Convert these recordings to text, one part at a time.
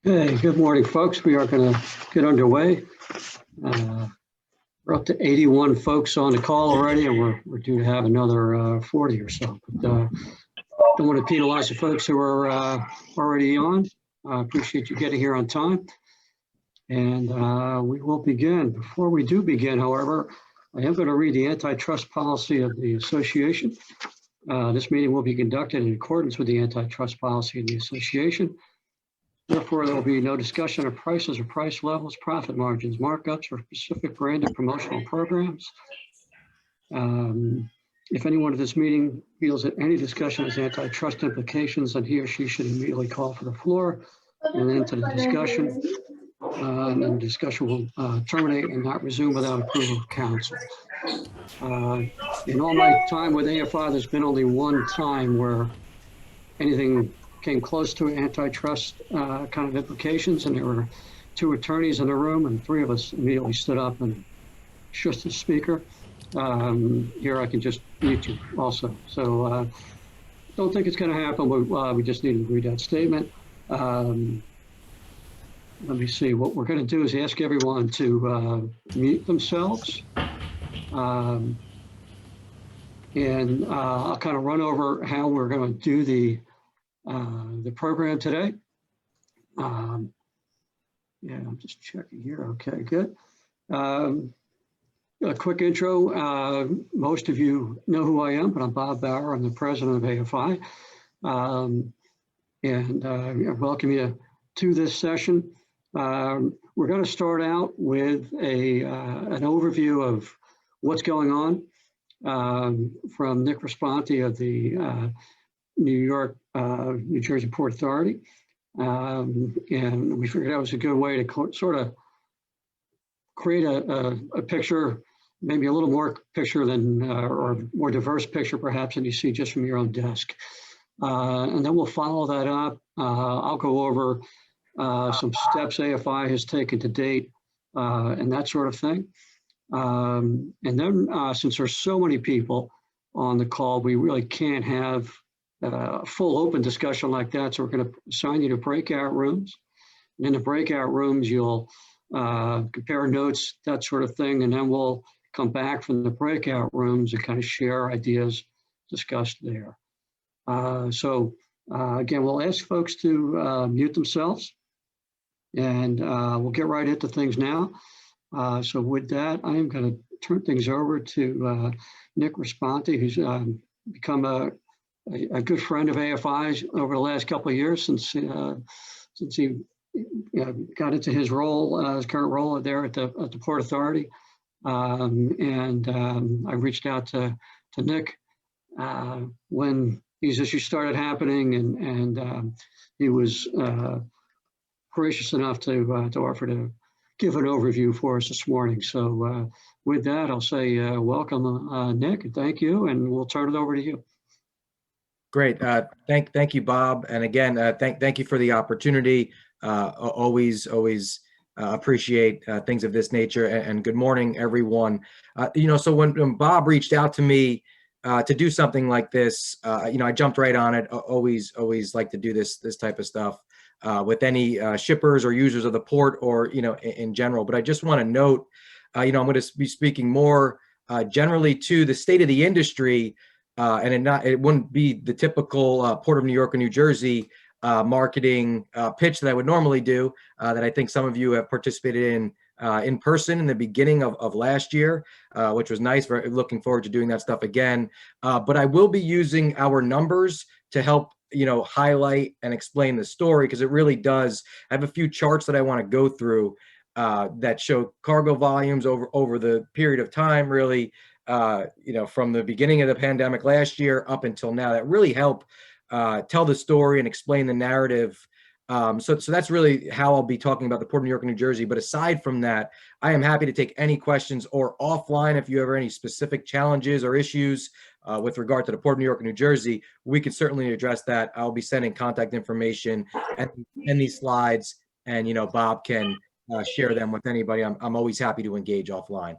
Hey, good morning, folks. We are going to get underway. We're up to 81 folks on the call already, and we're due to have another 40 or so. But don't want to penalize the folks who are already on. I appreciate you getting here on time. And we will begin. Before we do begin, however, I am going to read the antitrust policy of the association. This meeting will be conducted in accordance with the antitrust policy of the association. Therefore, there will be no discussion of prices or price levels, profit margins, markups, or specific branded promotional programs. If anyone at this meeting feels that any discussion has antitrust implications, then he or she should immediately call for the floor and enter the discussion. And then the discussion will terminate and not resume without approval of counsel. In all my time with AFI, there's been only one time where anything came close to antitrust kind of implications, and there were two attorneys in the room, and three of us immediately stood up and shushed the speaker. Here I can just mute you also. So don't think it's going to happen. We just need to read that statement. Let me see. What we're going to do is ask everyone to mute themselves. And I'll kind of run over how we're going to do the program today. Yeah, I'm just checking here. Okay, good. A quick intro. Most of you know who I am, but I'm Bob Bauer. I'm the president of AFI. I welcome you to this session. We're going to start out with an overview of what's going on from Nick Responti of the New Jersey Port Authority. And we figured that was a good way to sort of create a picture, maybe a little more picture than, or more diverse picture perhaps than you see just from your own desk. And then we'll follow that up. I'll go over some steps AFI has taken to date and that sort of thing. And then since there's so many people on the call, we really can't have a full open discussion like that. So we're going to assign you to breakout rooms. And in the breakout rooms, you'll compare notes, that sort of thing. And then we'll come back from the breakout rooms and kind of share ideas discussed there. Again, we'll ask folks to mute themselves, and we'll get right into things now. So with that, I am going to turn things over to Nick Responti, who's become a good friend of AFI's over the last couple of years since he got into his role, his current role there at the Port Authority. I reached out to Nick when these issues started happening, and he was gracious enough to offer to give an overview for us this morning. So with that, I'll say welcome, Nick, and thank you, and we'll turn it over to you. Great. Thank you, Bob. And again, thank you for the opportunity. Always appreciate things of this nature. And good morning, everyone. So when Bob reached out to me to do something like this, I jumped right on it. Always like to do this type of stuff with any shippers or users of the port, or in general. But I just want to note, I'm going to be speaking more generally to the state of the industry. And it wouldn't be the typical Port of New York or New Jersey marketing pitch that I would normally do, that I think some of you have participated in person in the beginning of last year, which was nice. Looking forward to doing that stuff again. But I will be using our numbers to help highlight and explain the story, because it really does. I have a few charts that I want to go through that show cargo volumes over the period of time, really. From the beginning of the pandemic last year up until now, that really help tell the story and explain the narrative. So that's really how I'll be talking about the Port of New York and New Jersey. But aside from that, I am happy to take any questions, or offline, if you have any specific challenges or issues with regard to the Port of New York and New Jersey, we can certainly address that. I'll be sending contact information and these slides, and Bob can share them with anybody. I'm always happy to engage offline.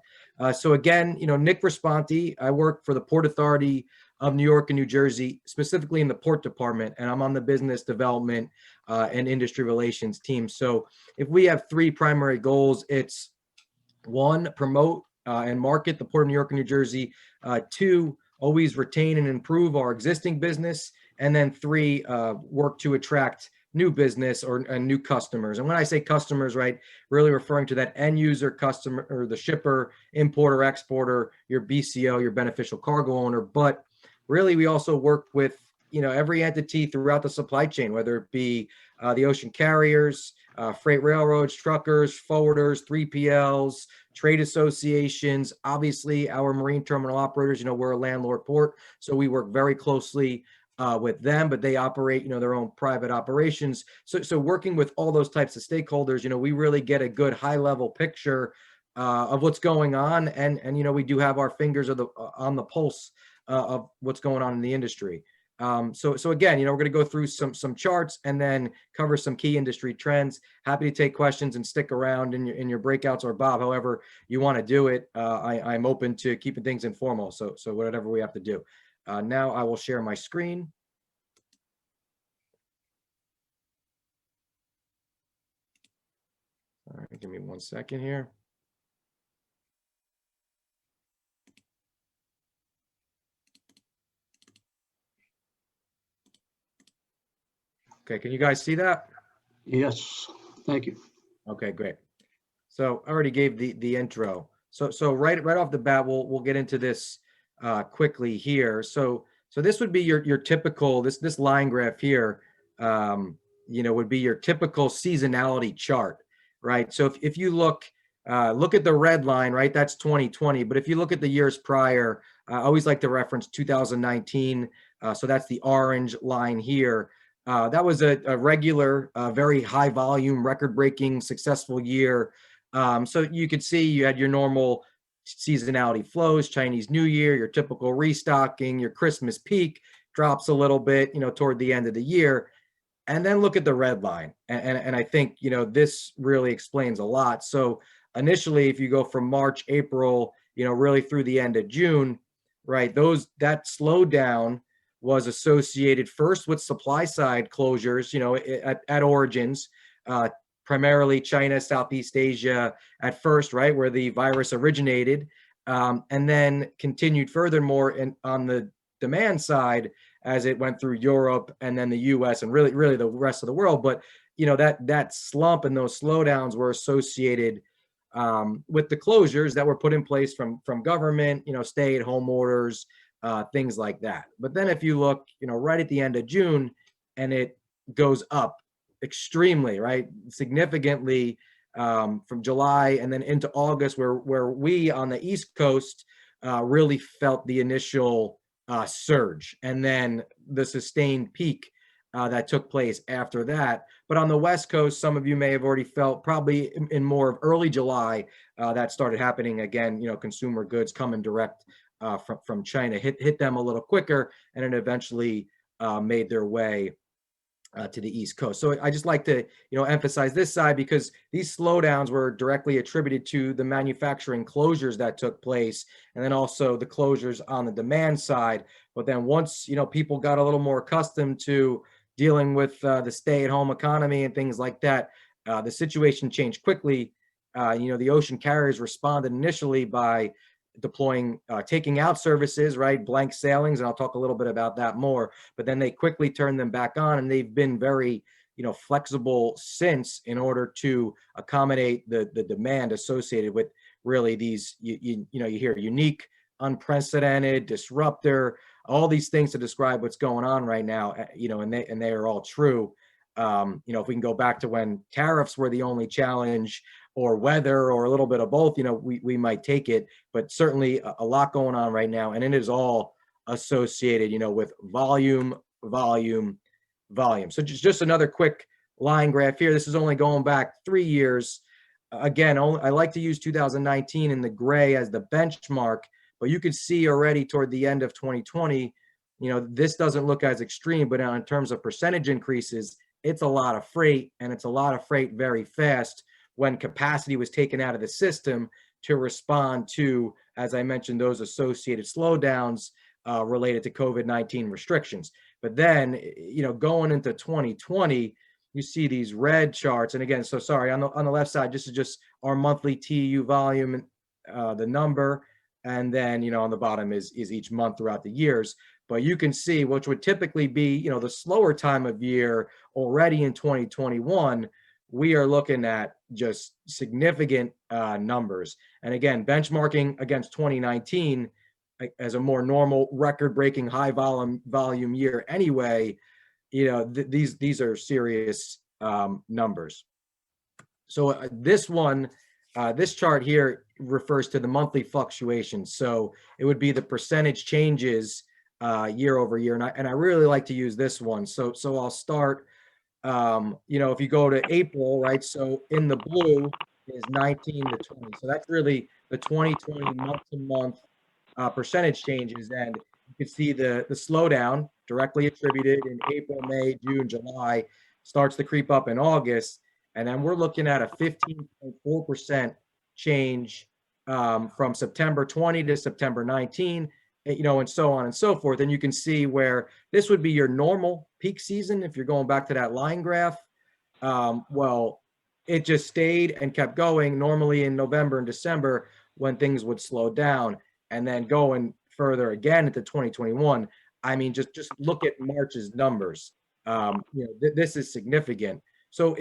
So again, Nick Responti, I work for the Port Authority of New York and New Jersey, specifically in the port department, and I'm on the business development and industry relations team. So if we have three primary goals, it's one, promote and market the Port of New York and New Jersey. Two, always retain and improve our existing business. And then three, work to attract new business or new customers. And when I say customers, right, really referring to that end user customer or the shipper, importer, exporter, your BCO, your beneficial cargo owner. But really, we also work with every entity throughout the supply chain, whether it be the ocean carriers, freight railroads, truckers, forwarders, 3PLs, trade associations, obviously our marine terminal operators. We're a landlord port, so we work very closely with them, but they operate, their own private operations. So working with all those types of stakeholders, we really get a good high level picture of what's going on. And we do have our fingers on the pulse of what's going on in the industry. So again, we're going to go through some charts and then cover some key industry trends. Happy to take questions and stick around in your breakouts, or Bob, however you want to do it. I'm open to keeping things informal. So whatever we have to do. Now I will share my screen. All right, give me 1 second here. Okay, can you guys see that? Yes, thank you. Okay, great. So I already gave the intro. So right off the bat, we'll get into this quickly here. So this would be your typical this line graph here. Would be your typical seasonality chart, right? So if you look at the red line, right, that's 2020. But if you look at the years prior, I always like to reference 2019. So that's the orange line here. That was a regular, very high volume, record-breaking, successful year. So you could see you had your normal seasonality flows, Chinese New Year, your typical restocking, your Christmas peak drops a little bit, toward the end of the year. And then look at the red line. And I think, this really explains a lot. So initially, if you go from March, April, really through the end of June, right, that slowdown was associated first with supply side closures, at origins, primarily China, Southeast Asia at first, right, where the virus originated, and then continued furthermore on the demand side as it went through Europe and then the US and really the rest of the world. But, that slump and those slowdowns were associated with the closures that were put in place from government, stay-at-home orders, things like that. But then if you look, right at the end of June, and it goes up extremely, right, significantly from July and then into August, where we on the East Coast really felt the initial surge and then the sustained peak that took place after that. But on the West Coast, some of you may have already felt probably in more of early July that started happening again. Consumer goods coming direct from China hit them a little quicker, and it eventually made their way to the East Coast. So I just like to emphasize this side, because these slowdowns were directly attributed to the manufacturing closures that took place, and then also the closures on the demand side. But then once people got a little more accustomed to dealing with the stay-at-home economy and things like that, the situation changed quickly. The ocean carriers responded initially by deploying taking out services, right, blank sailings, and I'll talk a little bit about that more. But then they quickly turned them back on, and they've been very flexible since, in order to accommodate the demand associated with really these you hear unique, unprecedented, disruptor, all these things to describe what's going on right now, and they are all true. If we can go back to when tariffs were the only challenge, or weather, or a little bit of both, we might take it. But certainly a lot going on right now, and it is all associated, with volume. So just another quick line graph here. This is only going back 3 years. Again, I like to use 2019 in the gray as the benchmark, but you could see already toward the end of 2020, this doesn't look as extreme, but in terms of percentage increases, it's a lot of freight, and it's a lot of freight very fast, when capacity was taken out of the system to respond to, as I mentioned, those associated slowdowns related to COVID-19 restrictions. But then, going into 2020, you see these red charts. And again, so sorry, on the left side, this is just our monthly TEU volume, the number. And then, on the bottom is each month throughout the years. But you can see, which would typically be, the slower time of year already in 2021, we are looking at just significant numbers. And again, benchmarking against 2019 as a more normal record-breaking high volume year anyway, these are serious numbers. So this chart here refers to the monthly fluctuations. So it would be the percentage changes year over year. And I really like to use this one. So I'll start, if you go to April, right? So in the blue is 19 to 20. So that's really the 2020 month to month percentage changes. And you can see the slowdown directly attributed in April, May, June, July, starts to creep up in August. And then we're looking at a 15.4% change from September 20 to September 19, and so on and so forth. And you can see where this would be your normal peak season. If you're going back to that line graph, well, it just stayed and kept going normally in November and December when things would slow down. And then going further again into 2021, I mean, just look at March's numbers. This is significant. So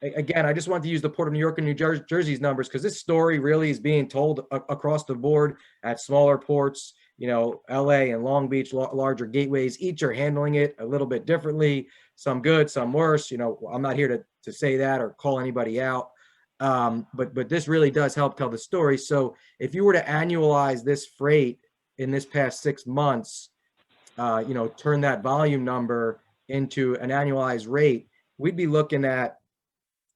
again, I just want to use the Port of New York and New Jersey's numbers because this story really is being told across the board at smaller ports. LA and Long Beach, larger gateways, each are handling it a little bit differently. Some good, some worse. I'm not here to say that or call anybody out. But this really does help tell the story. So if you were to annualize this freight in this past 6 months, turn that volume number into an annualized rate, we'd be looking at,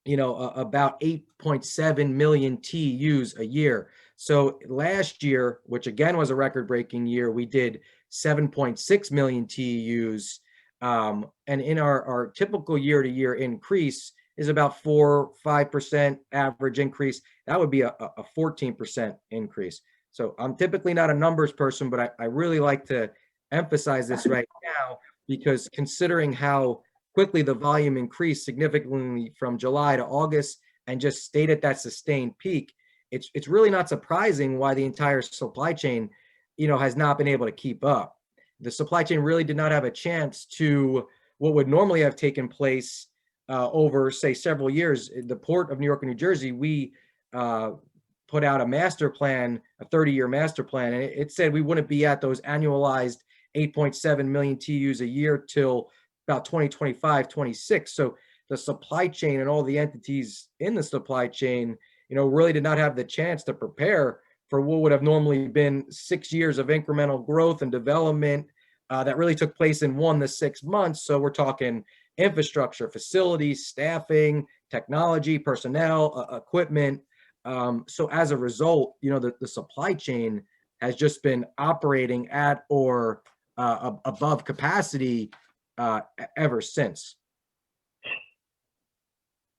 about 8.7 million TEUs a year. So last year, which again was a record-breaking year, we did 7.6 million TEUs. And in our typical year-to-year increase is about 4-5% average increase. That would be a 14% increase. So I'm typically not a numbers person, but I really like to emphasize this right now because considering how quickly the volume increased significantly from July to August and just stayed at that sustained peak, it's really not surprising why the entire supply chain, has not been able to keep up. The supply chain really did not have a chance to what would normally have taken place over, say, several years. The Port of New York and New Jersey, we put out a master plan, a 30-year master plan, and it said we wouldn't be at those annualized 8.7 million TEUs a year till about 2025, 26. So the supply chain and all the entities in the supply chain, really did not have the chance to prepare for what would have normally been 6 years of incremental growth and development that really took place in 1 to 6 months. So we're talking infrastructure, facilities, staffing, technology, personnel, equipment. So as a result, the supply chain has just been operating at or above capacity ever since.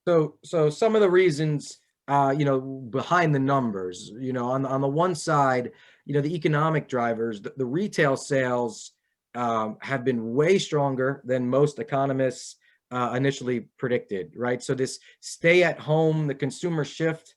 So some of the reasons, behind the numbers, on the one side, the economic drivers, the retail sales have been way stronger than most economists initially predicted, right? So this stay at home, the consumer shift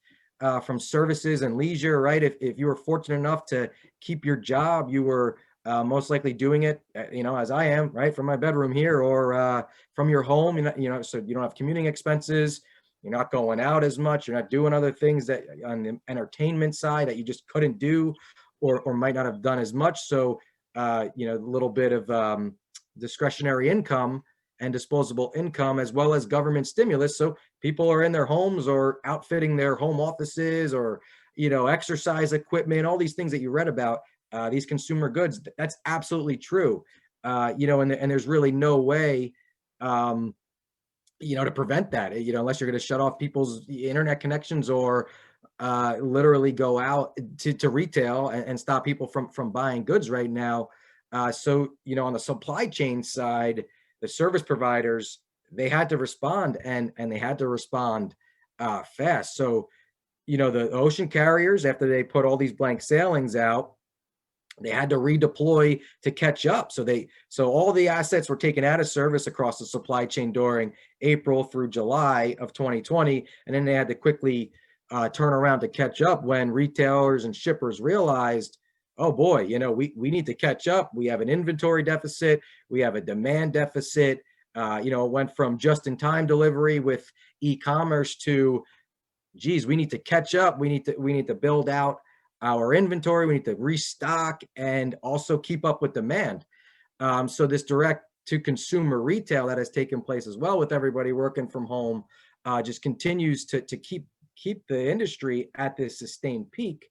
from services and leisure, right? If you were fortunate enough to keep your job, you were most likely doing it, as I am, right, from my bedroom here or from your home, so you don't have commuting expenses. You're not going out as much. You're not doing other things that on the entertainment side that you just couldn't do or might not have done as much. So, a little bit of discretionary income and disposable income as well as government stimulus. So people are in their homes or outfitting their home offices or, exercise equipment, all these things that you read about, these consumer goods. That's absolutely true. And there's really no way, to prevent that, unless you're going to shut off people's internet connections or literally go out to retail and stop people from buying goods right now. So, on the supply chain side, the service providers, they had to respond and they had to respond fast. So, the ocean carriers, after they put all these blank sailings out, they had to redeploy to catch up. So all the assets were taken out of service across the supply chain during April through July of 2020. And then they had to quickly turn around to catch up when retailers and shippers realized, oh boy, we need to catch up. We have an inventory deficit. We have a demand deficit. It went from just-in-time delivery with e-commerce to, geez, we need to catch up. We need to build out our inventory. We need to restock and also keep up with demand. So this direct to consumer retail that has taken place as well with everybody working from home just continues to keep the industry at this sustained peak.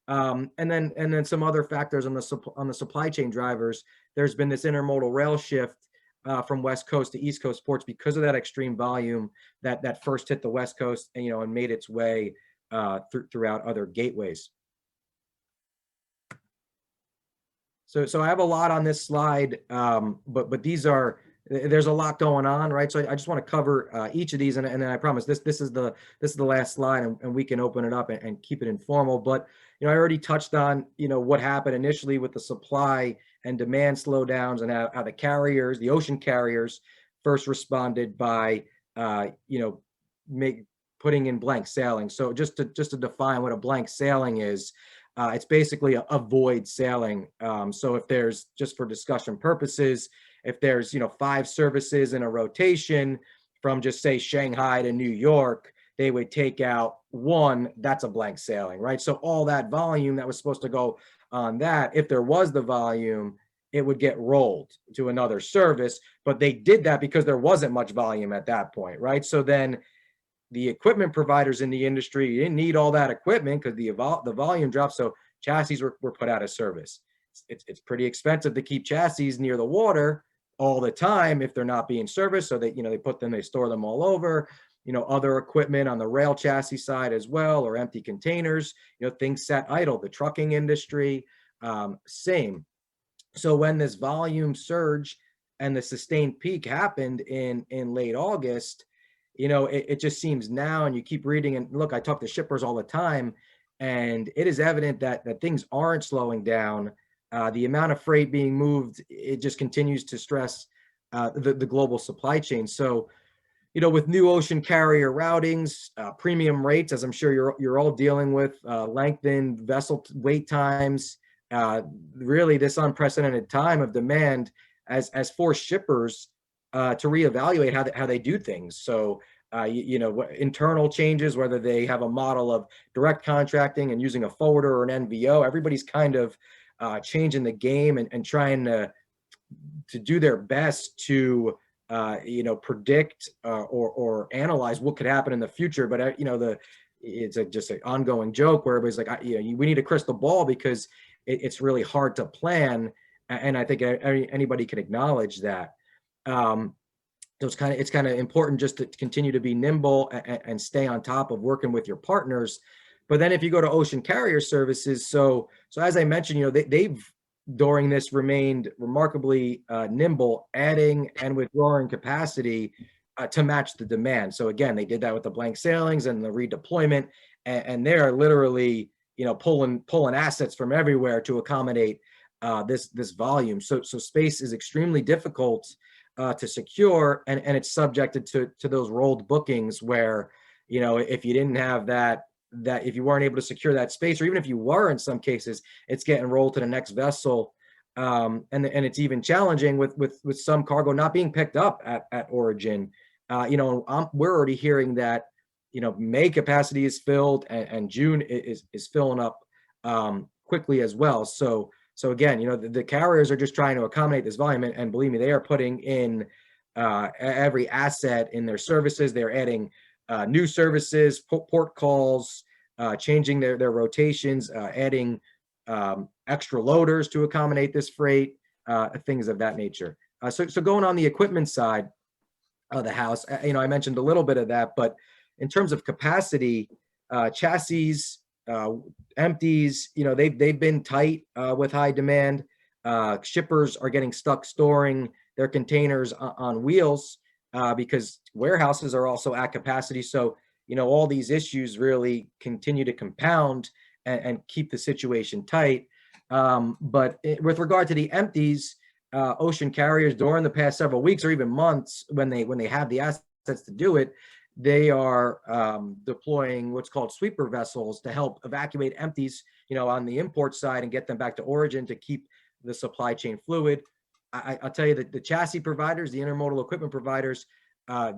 And then some other factors on the supply chain drivers. There's been this intermodal rail shift from West Coast to East Coast ports because of that extreme volume that first hit the West Coast and made its way throughout other gateways. So I have a lot on this slide, but there's a lot going on, right? So I just want to cover each of these, and then I promise this is the last slide, and we can open it up and keep it informal. But I already touched on what happened initially with the supply and demand slowdowns, and how the carriers, the ocean carriers, first responded by putting in blank sailing. So just to define what a blank sailing is. It's basically a void sailing. So if there's, just for discussion purposes, if there's 5 services in a rotation from, just say, Shanghai to New York, they would take out 1. That's a blank sailing, right? So all that volume that was supposed to go on that, if there was the volume, it would get rolled to another service. But they did that because there wasn't much volume at that point, right? So then the equipment providers in the industry didn't need all that equipment because the volume dropped. So chassis were put out of service. It's pretty expensive to keep chassis near the water all the time if they're not being serviced. So they store them all over. Other equipment on the rail chassis side as well, or empty containers. Things sat idle. The trucking industry, same. So when this volume surge and the sustained peak happened in late August, it just seems now, and you keep reading, and look, I talk to shippers all the time, and it is evident that things aren't slowing down. The amount of freight being moved, it just continues to stress the global supply chain. So, with new ocean carrier routings, premium rates, as I'm sure you're all dealing with, lengthened vessel wait times, really this unprecedented time of demand as forced shippers to reevaluate how they do things. So, internal changes, whether they have a model of direct contracting and using a forwarder or an NVO, everybody's kind of changing the game and trying to do their best to predict or analyze what could happen in the future. But it's just an ongoing joke where everybody's like, we need a crystal ball because it's really hard to plan, and I think anybody can acknowledge that. So it's kind of important just to continue to be nimble and stay on top of working with your partners. But then if you go to ocean carrier services, so as I mentioned, they've during this remained remarkably nimble, adding and withdrawing capacity to match the demand. So again, they did that with the blank sailings and the redeployment, and they're literally pulling assets from everywhere to accommodate this volume. So space is extremely difficult to secure, and it's subjected to those rolled bookings where, if you didn't have that if you weren't able to secure that space, or even if you were, in some cases, it's getting rolled to the next vessel. And it's even challenging with some cargo not being picked up at origin. We're already hearing that, May capacity is filled, and June is filling up quickly as well. So again, the carriers are just trying to accommodate this volume, and believe me, they are putting in every asset in their services. They're adding new services, port calls, changing their rotations, adding extra loaders to accommodate this freight, things of that nature. So going on the equipment side of the house, I mentioned a little bit of that, but in terms of capacity, chassis, empties, they've been tight with high demand. Shippers are getting stuck storing their containers on wheels because warehouses are also at capacity. So, all these issues really continue to compound and keep the situation tight. With regard to the empties, ocean carriers during the past several weeks or even months, when they have the assets to do it, they are deploying what's called sweeper vessels to help evacuate empties, on the import side and get them back to origin to keep the supply chain fluid. I'll tell you that the chassis providers, the intermodal equipment providers,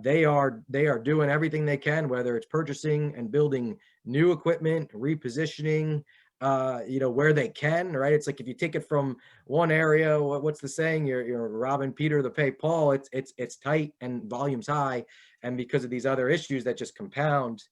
they are doing everything they can, whether it's purchasing and building new equipment, repositioning, where they can, right? It's like if you take it from one area, what's the saying? You're robbing Peter to pay Paul. It's tight and volume's high, and because of these other issues that just compound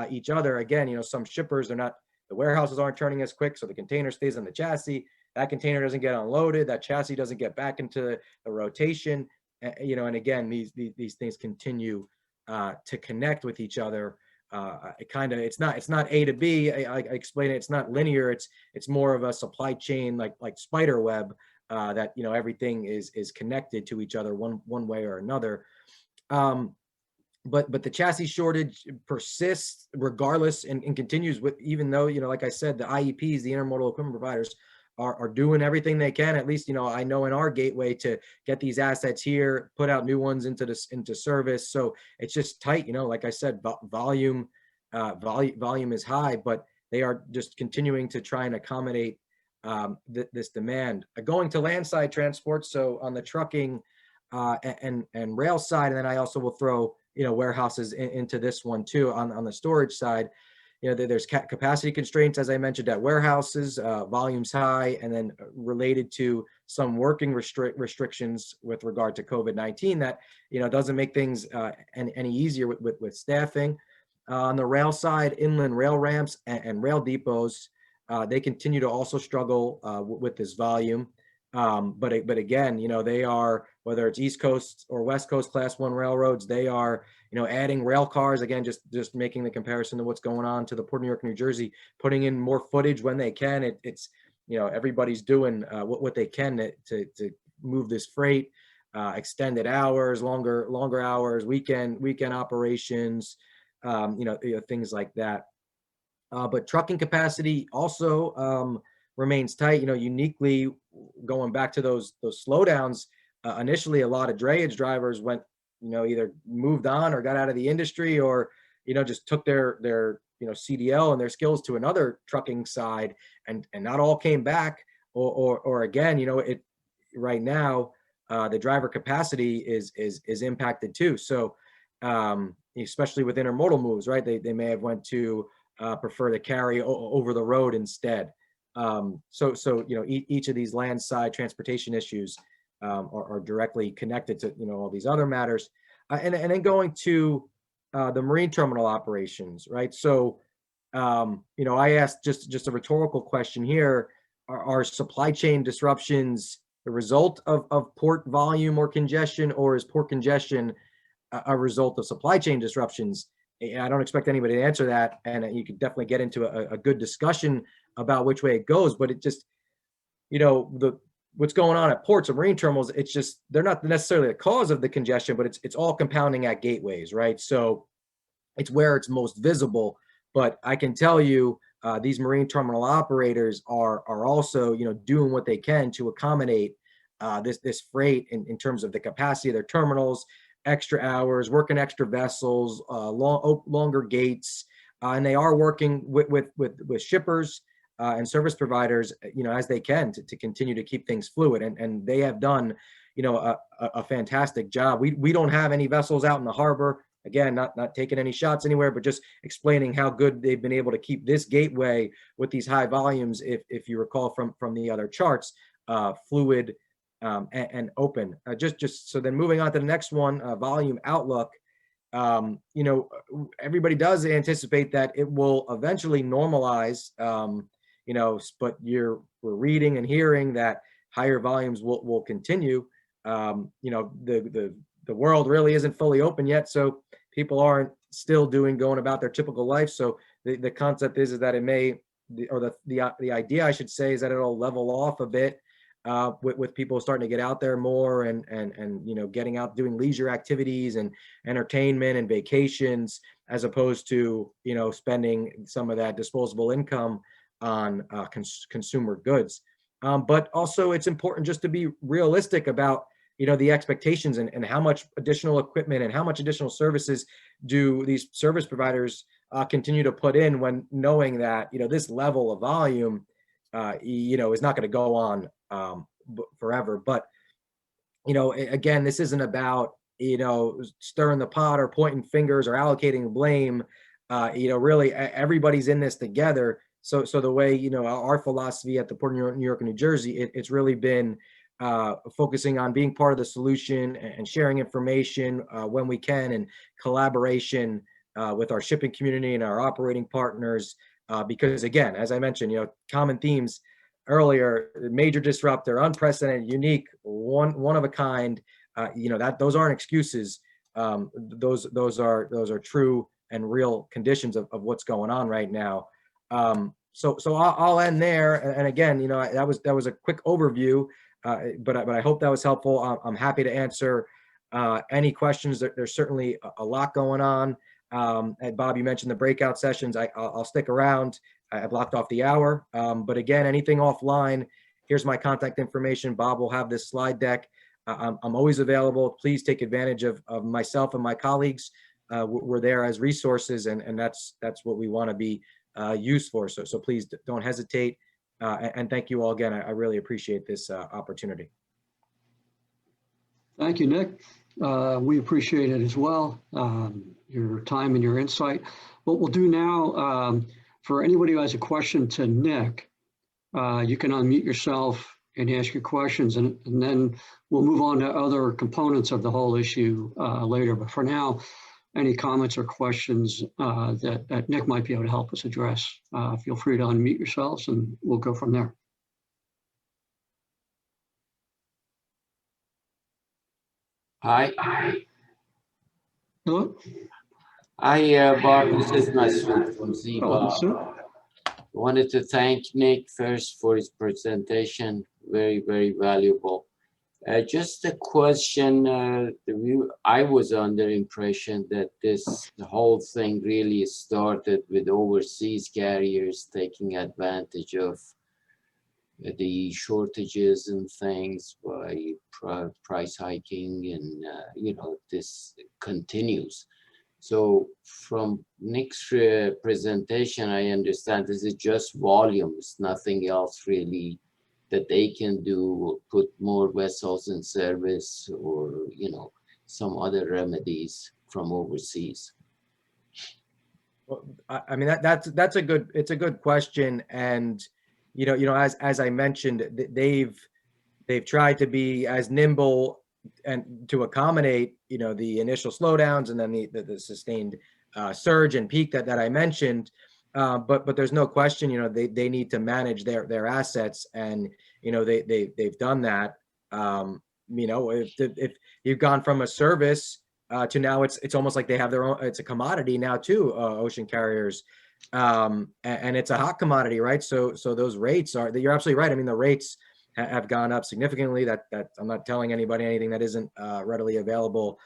each other. Again, some shippers the warehouses aren't turning as quick, so the container stays on the chassis. That container doesn't get unloaded. That chassis doesn't get back into the rotation. And again, these things continue to connect with each other. It's not A to B. I explain it. It's not linear. It's more of a supply chain, like spider web, that everything is connected to each other one way or another. But the chassis shortage persists regardless and continues even though, like I said, the IEPs, the intermodal equipment providers, are doing everything they can, at least, I know in our gateway, to get these assets here, put out new ones into service. So it's just tight, like I said, volume is high, but they are just continuing to try and accommodate this demand. Going to landside transport, so on the trucking and rail side, and then I also will throw warehouses into this one too on the storage side. There's capacity constraints, as I mentioned, at warehouses, volumes high, and then related to some working restrictions with regard to COVID-19 that, doesn't make things any easier with staffing. On the rail side, inland rail ramps and rail depots, they continue to also struggle with this volume. But again, they are, whether it's East Coast or West Coast Class 1 railroads, they are, adding rail cars. Again, just making the comparison to what's going on to the Port of New York, New Jersey, putting in more footage when they can. It's everybody's doing what they can to move this freight, extended hours, longer hours, weekend operations, things like that. But trucking capacity also remains tight. Uniquely going back to those slowdowns. Initially, a lot of drayage drivers went, either moved on or got out of the industry, or just took their CDL and their skills to another trucking side, and not all came back. Or again, right now the driver capacity is impacted too. So especially with intermodal moves, right? They may have went to prefer to carry over the road instead. So each of these landside transportation issues are directly connected to all these other matters, and then going to the marine terminal operations, right? So I asked just a rhetorical question here: are supply chain disruptions the result of port volume or congestion, or is port congestion a result of supply chain disruptions? I don't expect anybody to answer that, and you could definitely get into a good discussion about which way it goes. But it just, what's going on at ports or marine terminals, it's just, they're not necessarily the cause of the congestion, but it's all compounding at gateways, right? So it's where it's most visible. But I can tell you, these marine terminal operators are also, doing what they can to accommodate this freight in terms of the capacity of their terminals, extra hours, working extra vessels, longer gates, and they are working with shippers and service providers, as they can to continue to keep things fluid, and they have done, a fantastic job. We don't have any vessels out in the harbor. Again, not taking any shots anywhere, but just explaining how good they've been able to keep this gateway with these high volumes, if you recall from the other charts, fluid and open. Just so then moving on to the next one, volume outlook. Everybody does anticipate that it will eventually normalize, but we're reading and hearing that higher volumes will continue. The world really isn't fully open yet, so people aren't still going about their typical life. So the concept is that it may, or the idea, I should say, is that it'll level off a bit, with people starting to get out there more and getting out, doing leisure activities and entertainment and vacations, as opposed to spending some of that disposable income on consumer goods. But also it's important just to be realistic about, the expectations and how much additional equipment and how much additional services do these service providers continue to put in when knowing that, this level of volume, is not going to go on forever. But, again, this isn't about, stirring the pot or pointing fingers or allocating blame. Really everybody's in this together. So the way, our philosophy at the Port of New York and New Jersey, it's really been focusing on being part of the solution and sharing information when we can, and collaboration with our shipping community and our operating partners. Because again, as I mentioned, common themes earlier: major disruptor, unprecedented, unique, one of a kind. That those aren't excuses. Those are true and real conditions of what's going on right now. So I'll end there. And again, that was a quick overview, but I hope that was helpful. I'm happy to answer any questions. There's certainly a lot going on. And Bob, you mentioned the breakout sessions. I'll stick around. I blocked off the hour. But again, anything offline, here's my contact information. Bob will have this slide deck. I'm always available. Please take advantage of myself and my colleagues. We're there as resources, and that's what we want to be used for. So please don't hesitate. And thank you all again. I really appreciate this opportunity. Thank you, Nick. We appreciate it as well, your time and your insight. What we'll do now, for anybody who has a question to Nick, you can unmute yourself and ask your questions, and then we'll move on to other components of the whole issue later. But for now, any comments or questions that Nick might be able to help us address, feel free to unmute yourselves and we'll go from there. Hi. Hello? Hi, Bob. This is Masood from ZBOB. Wanted to thank Nick first for his presentation. Very, very valuable. Just a question. I was under impression that the whole thing really started with overseas carriers taking advantage of the shortages and things by price hiking, and this continues. So from Nick's presentation, I understand this is just volumes, nothing else really that they can do, put more vessels in service, or some other remedies from overseas. Well, I mean, it's a good question. And as I mentioned, they've tried to be as nimble and to accommodate the initial slowdowns and then the sustained surge and peak that I mentioned. But there's no question, they need to manage their assets, and they've done that. If you've gone from a service to now, it's almost like they have their own. It's a commodity now too, ocean carriers, and it's a hot commodity, right? So those rates are. You're absolutely right. I mean, the rates have gone up significantly. That I'm not telling anybody anything that isn't readily available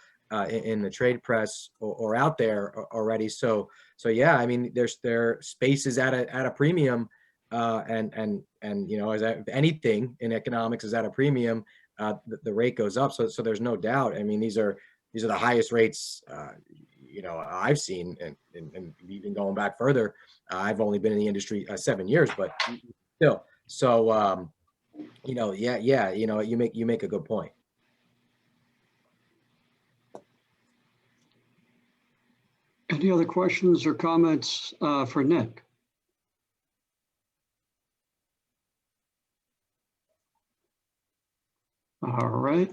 in the trade press or out there already. So yeah, I mean, their space is at a premium, and as anything in economics is at a premium, the rate goes up. So there's no doubt. I mean, these are the highest rates I've seen, and even going back further. I've only been in the industry 7 years, but still. So yeah, you make a good point. Any other questions or comments for Nick? All right.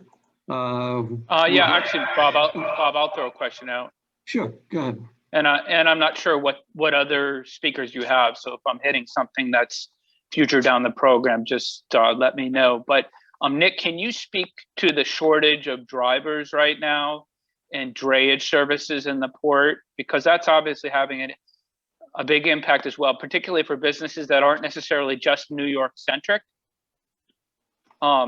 Yeah, actually, Bob, I'll throw a question out. Sure, go ahead. And I'm not sure what other speakers you have. So if I'm hitting something that's future down the program, just let me know. But Nick, can you speak to the shortage of drivers right now and drayage services in the port? Because that's obviously having a big impact as well, particularly for businesses that aren't necessarily just New York centric. I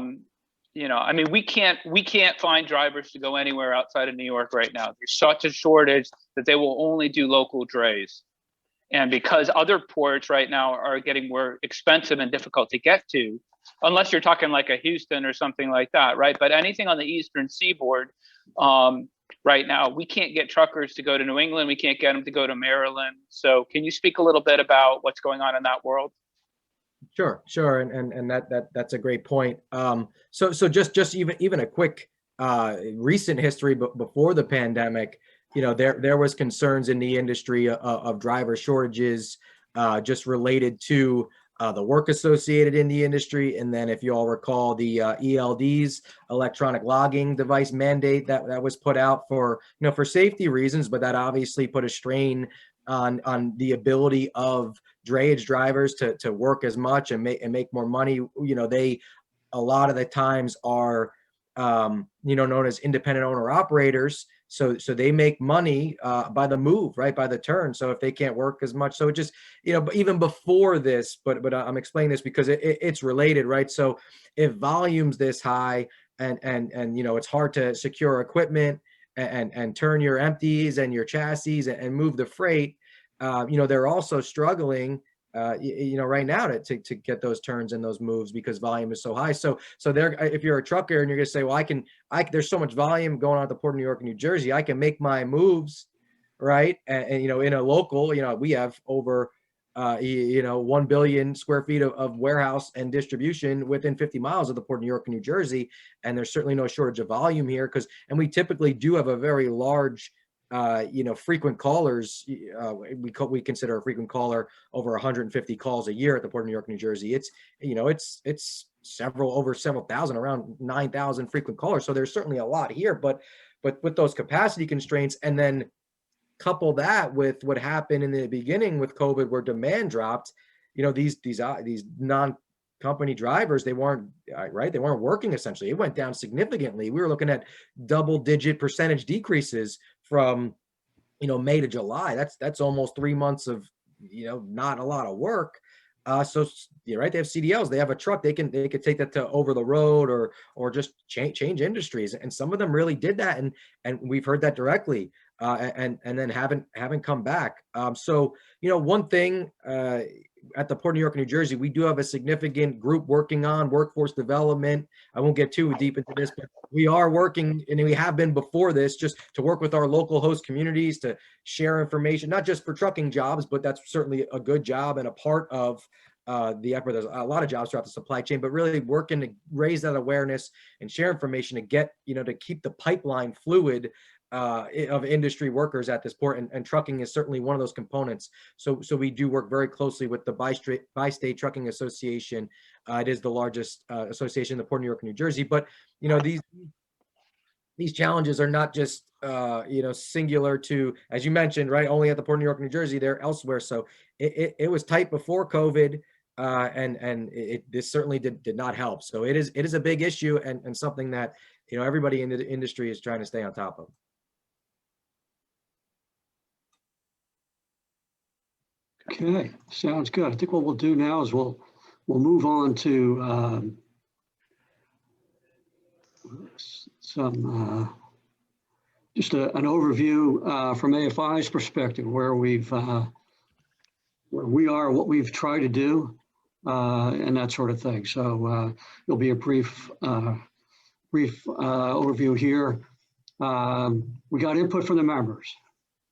mean, we can't find drivers to go anywhere outside of New York right now. There's such a shortage that they will only do local drays. And because other ports right now are getting more expensive and difficult to get to, unless you're talking like a Houston or something like that, right? But anything on the Eastern Seaboard, right now, we can't get truckers to go to New England. We can't get them to go to Maryland. So can you speak a little bit about what's going on in that world? Sure. And that's a great point. So just even a quick recent history, but before the pandemic, there was concerns in the industry of driver shortages, just related to the work associated in the industry. And then if you all recall the ELDs, electronic logging device mandate that was put out for safety reasons, but that obviously put a strain on the ability of drayage drivers to work as much and make more money. They a lot of the times are known as independent owner operators. So they make money by the move, right? By the turn. So if they can't work as much, so it just, but even before this, but I'm explaining this because it's related, right? So if volume's this high and it's hard to secure equipment and turn your empties and your chassis and move the freight, they're also struggling right now to get those turns and those moves because volume is so high. So there, if you're a trucker and you're gonna say, well, there's so much volume going on at the Port of New York and New Jersey, I can make my moves, right? And in a local, we have over 1 billion square feet of warehouse and distribution within 50 miles of the Port of New York and New Jersey, and there's certainly no shortage of volume here and we typically do have a very large frequent callers. We consider a frequent caller over 150 calls a year at the Port of New York, New Jersey. It's over several thousand, around 9,000 frequent callers. So there's certainly a lot here, but with those capacity constraints, and then couple that with what happened in the beginning with COVID, where demand dropped, these non-company drivers, they weren't right. They weren't working essentially. It went down significantly. We were looking at double-digit percentage decreases from May to July. That's almost 3 months of not a lot of work. So right, they have CDLs, they have a truck, they could take that to over the road or just change industries, and some of them really did that, and we've heard that directly, and then haven't come back. So one thing at the Port of New York and New Jersey, we do have a significant group working on workforce development. I won't get too deep into this, but we are working, and we have been before this, just to work with our local host communities to share information, not just for trucking jobs, but that's certainly a good job and a part of the effort. There's a lot of jobs throughout the supply chain, but really working to raise that awareness and share information to get, to keep the pipeline fluid of industry workers at this port, and trucking is certainly one of those components. So we do work very closely with the Bi-State Trucking Association. It is the largest association in the Port of New York and New Jersey. But these challenges are not just singular to, as you mentioned, right, only at the Port of New York and New Jersey. They're elsewhere. So it was tight before COVID, and this certainly did not help. So it is a big issue, and something that everybody in the industry is trying to stay on top of. Okay, sounds good. I think what we'll do now is we'll move on to some just an overview from AFI's perspective, where we are, what we've tried to do, and that sort of thing. So there'll be a brief overview here. We got input from the members.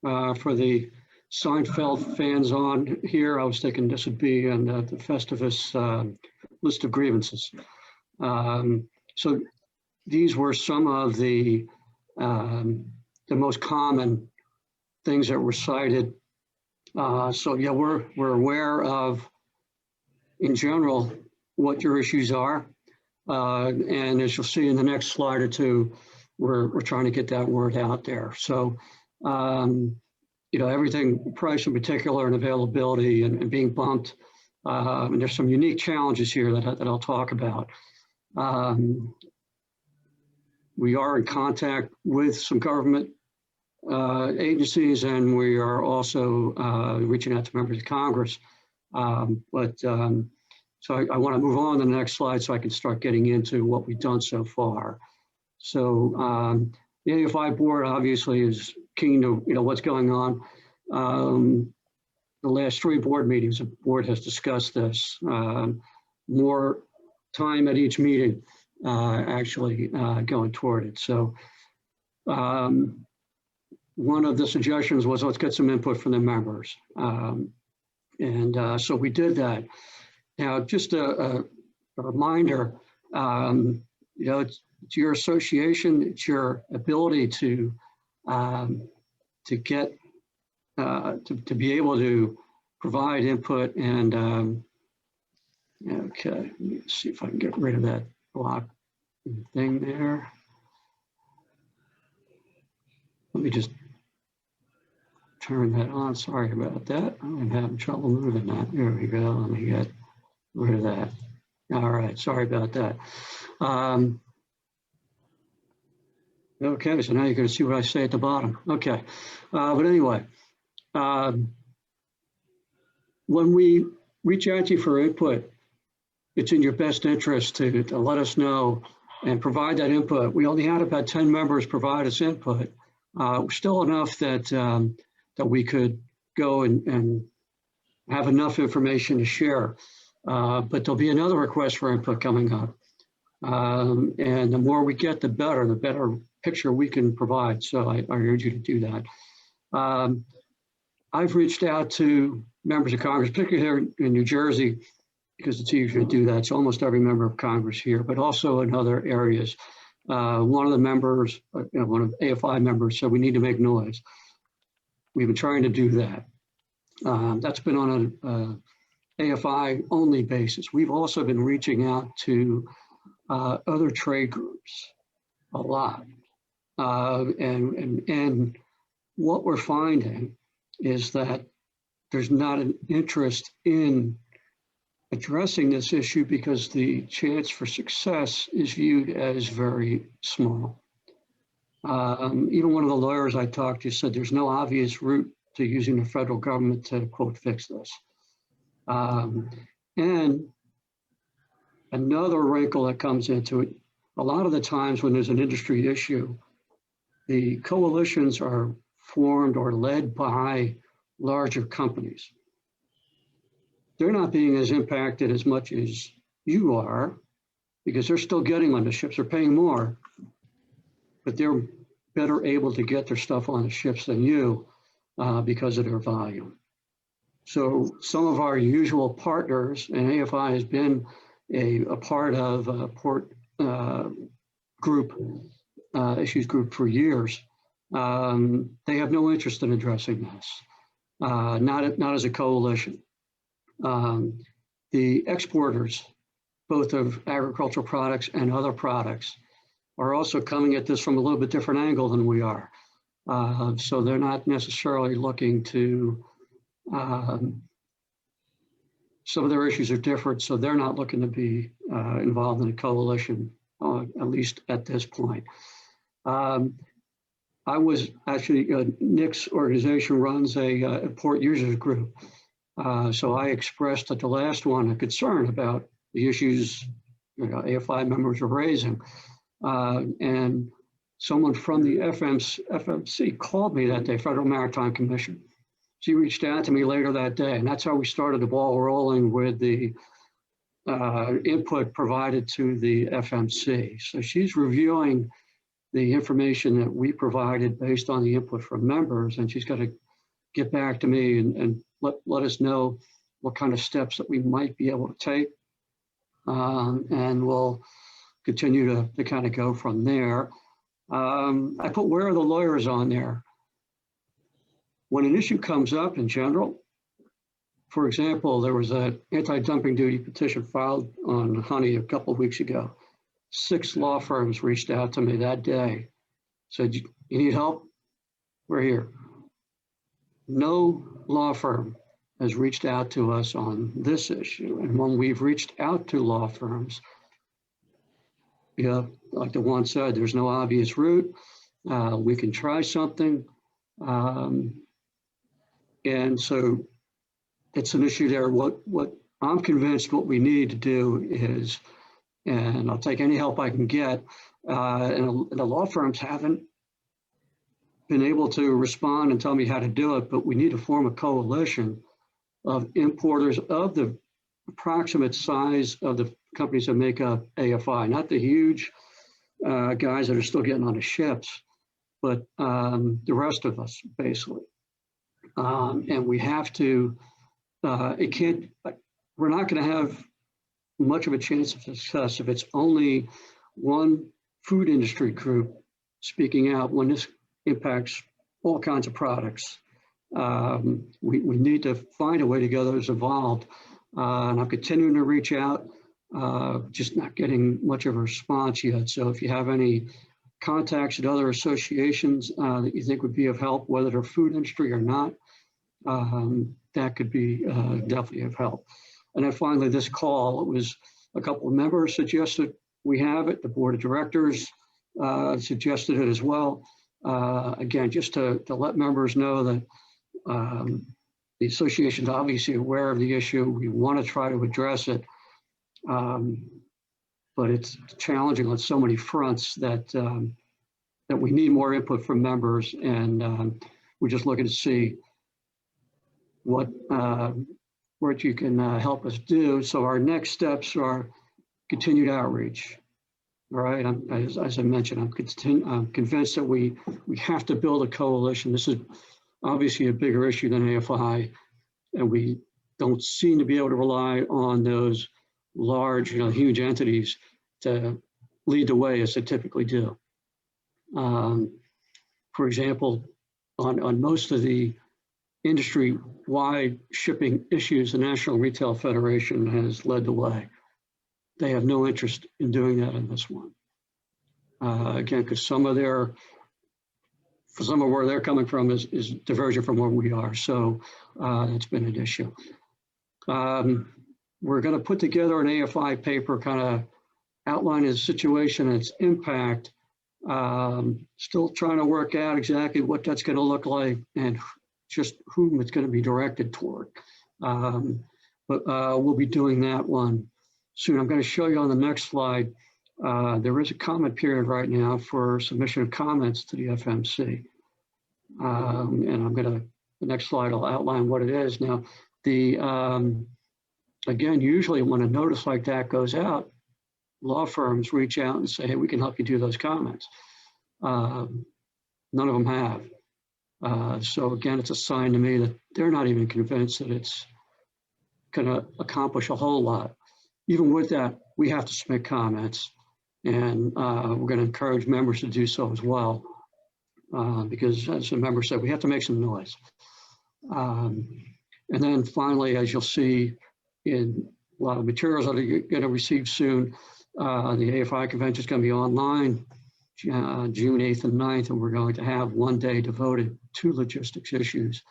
For the Seinfeld fans on here, I was thinking this would be in the Festivus list of grievances. So these were some of the most common things that were cited. So yeah, we're aware of, in general, what your issues are, and as you'll see in the next slide or two, we're trying to get that word out there. So. Everything, price in particular, and availability, and being bumped. And there's some unique challenges here that I'll talk about. We are in contact with some government agencies, and we are also reaching out to members of Congress. So I want to move on to the next slide so I can start getting into what we've done so far. So the AFI board obviously is keen to what's going on. The last 3 board meetings, the board has discussed this. More time at each meeting actually going toward it. So one of the suggestions was, let's get some input from the members. So we did that. Now, just a reminder, it's your association, it's your ability to get, to be able to provide input and, okay, let me see if I can get rid of that block thing there. Let me just turn that on. Sorry about that. I'm having trouble moving that. There we go. Let me get rid of that. All right. Sorry about that. Okay. So now you're going to see what I say at the bottom. Okay. But anyway, when we reach out to you for input, it's in your best interest to let us know and provide that input. We only had about 10 members provide us input. Still enough that that we could go and have enough information to share. But there'll be another request for input coming up. And the more we get, the better picture we can provide. So I urge you to do that. I've reached out to members of Congress, particularly here in New Jersey, because it's easier to do that. It's almost every member of Congress here, but also in other areas. One of the members, one of AFI members said we need to make noise. We've been trying to do that. That's been on an AFI only basis. We've also been reaching out to other trade groups a lot. And what we're finding is that there's not an interest in addressing this issue because the chance for success is viewed as very small. Even one of the lawyers I talked to said there's no obvious route to using the federal government to, quote, fix this. And another wrinkle that comes into it, a lot of the times when there's an industry issue, the coalitions are formed or led by larger companies. They're not being as impacted as much as you are because they're still getting on the ships. They're paying more, but they're better able to get their stuff on the ships than you because of their volume. So some of our usual partners, and AFI has been a part of a port issues group for years. They have no interest in addressing this, not as a coalition. The exporters, both of agricultural products and other products, are also coming at this from a little bit different angle than we are. So they're not necessarily looking to, some of their issues are different, so they're not looking to be involved in a coalition, at least at this point. I was actually, Nick's organization runs a port users group. So I expressed at the last one a concern about the issues AFI members are raising. And someone from the FMC called me that day, Federal Maritime Commission. She reached out to me later that day, and that's how we started the ball rolling with the input provided to the FMC. So she's reviewing the information that we provided based on the input from members, and she's got to get back to me and let us know what kind of steps that we might be able to take. And we'll continue to kind of go from there. I put where are the lawyers on there. When an issue comes up in general, for example, there was an anti-dumping duty petition filed on honey a couple of weeks ago. 6 law firms reached out to me that day, said, you need help? We're here. No law firm has reached out to us on this issue. And when we've reached out to law firms, like the one said, there's no obvious route. We can try something. And so it's an issue there. What I'm convinced what we need to do is, and I'll take any help I can get, and the law firms haven't been able to respond and tell me how to do it, but we need to form a coalition of importers of the approximate size of the companies that make up AFI, not the huge guys that are still getting on the ships, but the rest of us, basically. And we have to, we're not going to have much of a chance of success if it's only one food industry group speaking out when this impacts all kinds of products. We need to find a way to get those involved. And I'm continuing to reach out, just not getting much of a response yet. So if you have any contacts at other associations that you think would be of help, whether they're food industry or not, that could be definitely of help. And then finally, this call, it was a couple of members suggested we have it. The board of directors suggested it as well. Again, just to let members know that the association is obviously aware of the issue. We want to try to address it, but it's challenging on so many fronts that that we need more input from members, and we're just looking to see what you can help us do. So our next steps are continued outreach. All right, as I mentioned, I'm convinced that we have to build a coalition. This is obviously a bigger issue than AFI, and we don't seem to be able to rely on those large, huge entities to lead the way as they typically do. For example, on most of the industry-wide shipping issues, the National Retail Federation has led the way. They have no interest in doing that in this one. Again, because some of where they're coming from is diversion from where we are. So that's been an issue. We're going to put together an AFI paper kind of outlining the situation and its impact. Still trying to work out exactly what that's going to look like and just whom it's going to be directed toward. But we'll be doing that one soon. I'm going to show you on the next slide. There is a comment period right now for submission of comments to the FMC. And the next slide will outline what it is. Now, again, usually when a notice like that goes out, law firms reach out and say, hey, we can help you do those comments. None of them have. So again, it's a sign to me that they're not even convinced that it's going to accomplish a whole lot. Even with that, we have to submit comments, and we're going to encourage members to do so as well, because as the member said, we have to make some noise. And then finally, as you'll see in a lot of materials that you're going to receive soon, the AFI convention is going to be online June 8th and 9th, and we're going to have one day devoted to logistics issues.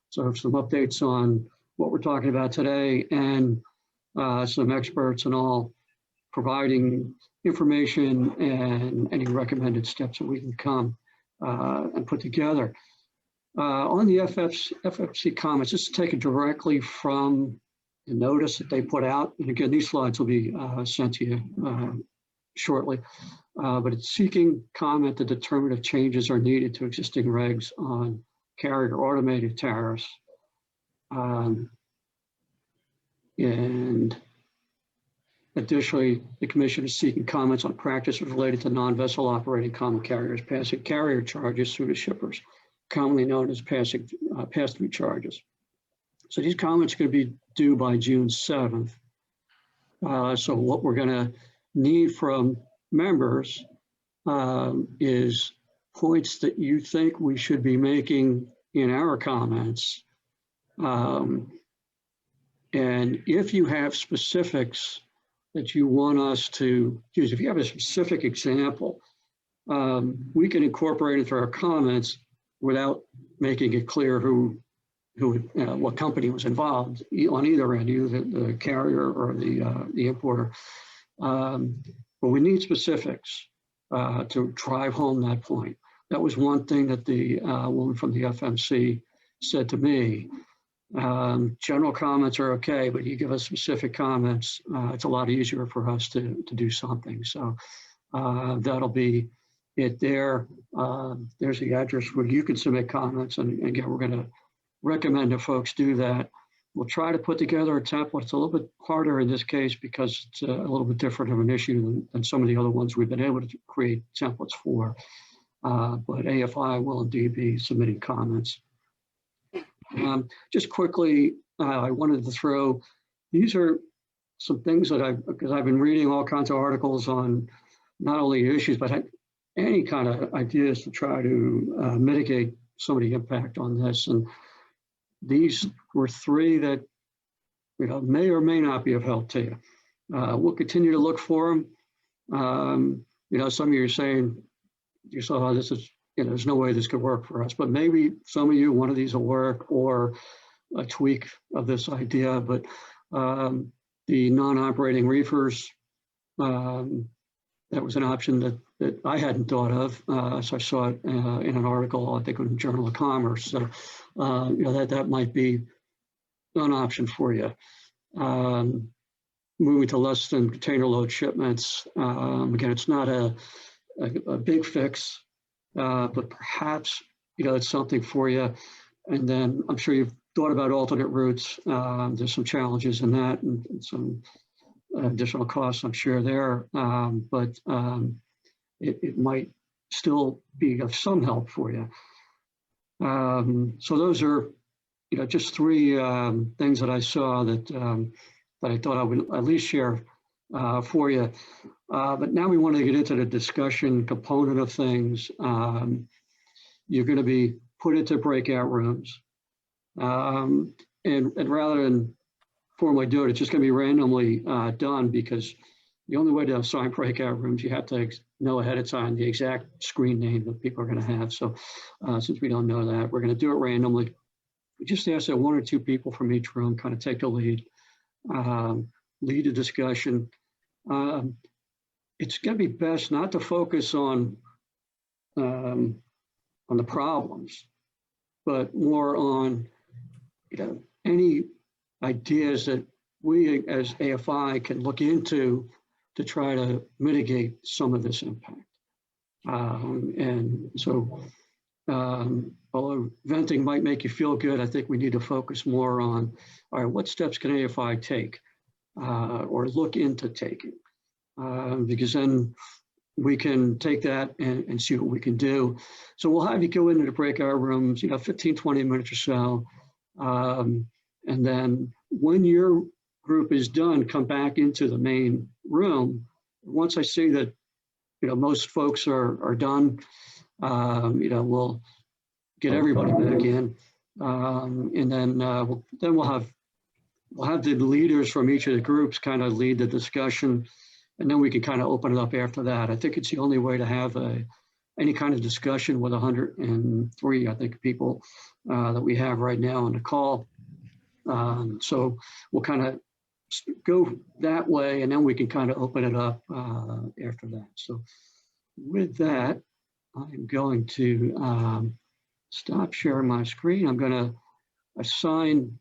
So some updates on what we're talking about today, and some experts and all providing information and any recommended steps that we can come and put together. On the FFC comments, this is taken directly from the notice that they put out. And again, these slides will be sent to you shortly. But it's seeking comment to determine if changes are needed to existing regs on carrier automated tariffs. And additionally, the Commission is seeking comments on practices related to non-vessel operating common carriers passing carrier charges through to shippers, commonly known as pass-through charges. So these comments are going to be due by June 7th. So what we're going to need from members is points that you think we should be making in our comments. And if you have specifics that you want us to use, if you have a specific example, we can incorporate it through our comments without making it clear what company was involved on either end, either the carrier or the importer. But we need specifics to drive home that point. That was one thing that the woman from the FMC said to me. General comments are okay, but you give us specific comments, it's a lot easier for us to do something. So that'll be it there. There's the address where you can submit comments. And again, we're going to recommend that folks do that. We'll try to put together a template. It's a little bit harder in this case because it's a little bit different of an issue than some of the other ones we've been able to create templates for. But AFI will indeed be submitting comments. Just quickly, I wanted to throw, these are some things that because I've been reading all kinds of articles on not only issues, but any kind of ideas to try to mitigate some of the impact on this. And these were three that, may or may not be of help to you. We'll continue to look for them. Some of you are saying, you saw how this is, there's no way this could work for us, but maybe some of you, one of these will work, or a tweak of this idea. But the non-operating reefers, that was an option that I hadn't thought of. So I saw it in an article, I think in the Journal of Commerce. So, that might be an option for you. Moving to less than container load shipments. Again, it's not a big fix, but perhaps, it's something for you. And then I'm sure you've thought about alternate routes. There's some challenges in that and some additional costs, I'm sure there, but it might still be of some help for you. So those are, just three things that I saw that I thought I would at least share for you. But now we want to get into the discussion component of things. You're going to be put into breakout rooms, and rather than formally do it, it's just going to be randomly done, because the only way to assign breakout rooms, you have to know ahead of time the exact screen name that people are going to have. So since we don't know that, we're going to do it randomly. We just ask that one or two people from each room kind of take the lead, lead a discussion. It's going to be best not to focus on the problems, but more on any ideas that we as AFI can look into to try to mitigate some of this impact. And so, although venting might make you feel good, I think we need to focus more on, all right, what steps can AFI take or look into taking? Because then we can take that and see what we can do. So we'll have you go into the breakout rooms, 15, 20 minutes or so. And then when your group is done, come back into the main room. Once I see that, most folks are done, we'll get everybody back in. And then we'll have the leaders from each of the groups kind of lead the discussion. And then we can kind of open it up after that. I think it's the only way to have any kind of discussion with 103, I think, people that we have right now on the call. So we'll kind of go that way, and then we can kind of open it up after that. So with that, I'm going to stop sharing my screen. I'm going to assign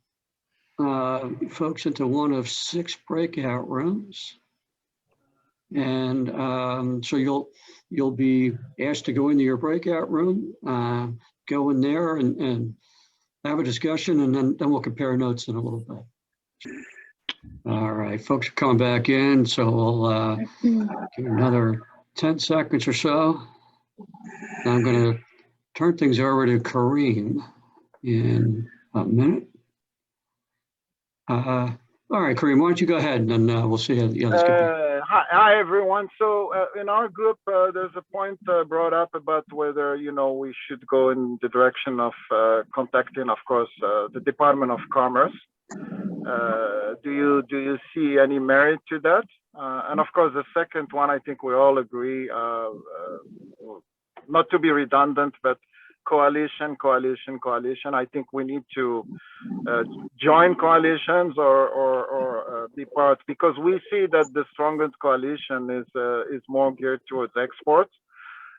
folks into one of 6 breakout rooms. And so you'll be asked to go into your breakout room, go in there and have a discussion, and then we'll compare notes in a little bit. All right, folks are coming back in, so we'll give another 10 seconds or so. I'm going to turn things over to Kareem in a minute. All right, Kareem, why don't you go ahead, and then we'll see how the others get back. Hi, everyone. So in our group, there's a point brought up about whether, we should go in the direction of contacting, of course, the Department of Commerce. Do you see any merit to that? And of course, the second one, I think we all agree, not to be redundant, but coalition. I think we need to join coalitions or be part, because we see that the strongest coalition is more geared towards exports.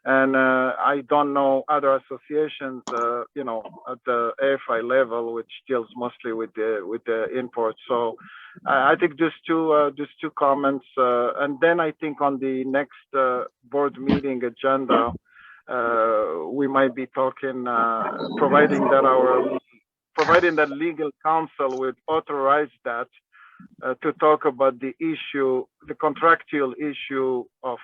And I don't know other associations, at the AFI level, which deals mostly with the imports. So I think just two comments, and then I think on the next board meeting agenda, we might be talking, providing that our providing that legal counsel would authorize that to talk about the issue, the contractual issue of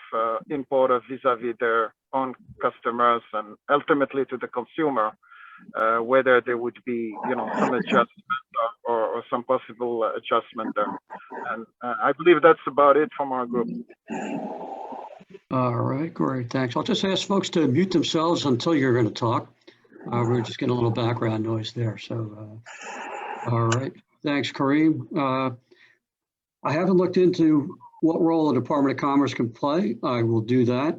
importers vis-a-vis their own customers and ultimately to the consumer, whether there would be, some adjustment or some possible adjustment there. And I believe that's about it from our group. All right, great, thanks. I'll just ask folks to mute themselves until you're going to talk. We're just getting a little background noise there, so, all right. Thanks, Kareem. I haven't looked into what role the Department of Commerce can play. I will do that.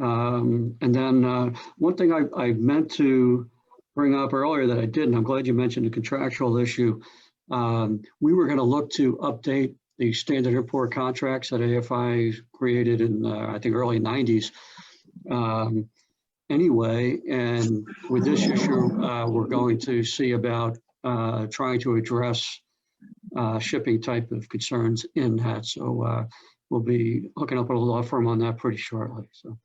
And then one thing I meant to bring up earlier that I didn't, I'm glad you mentioned the contractual issue. We were going to look to update the standard import contracts that AFI created in, I think, early 90s. Anyway, and with this issue, we're going to see about trying to address shipping type of concerns in that. So we'll be hooking up with a law firm on that pretty shortly. So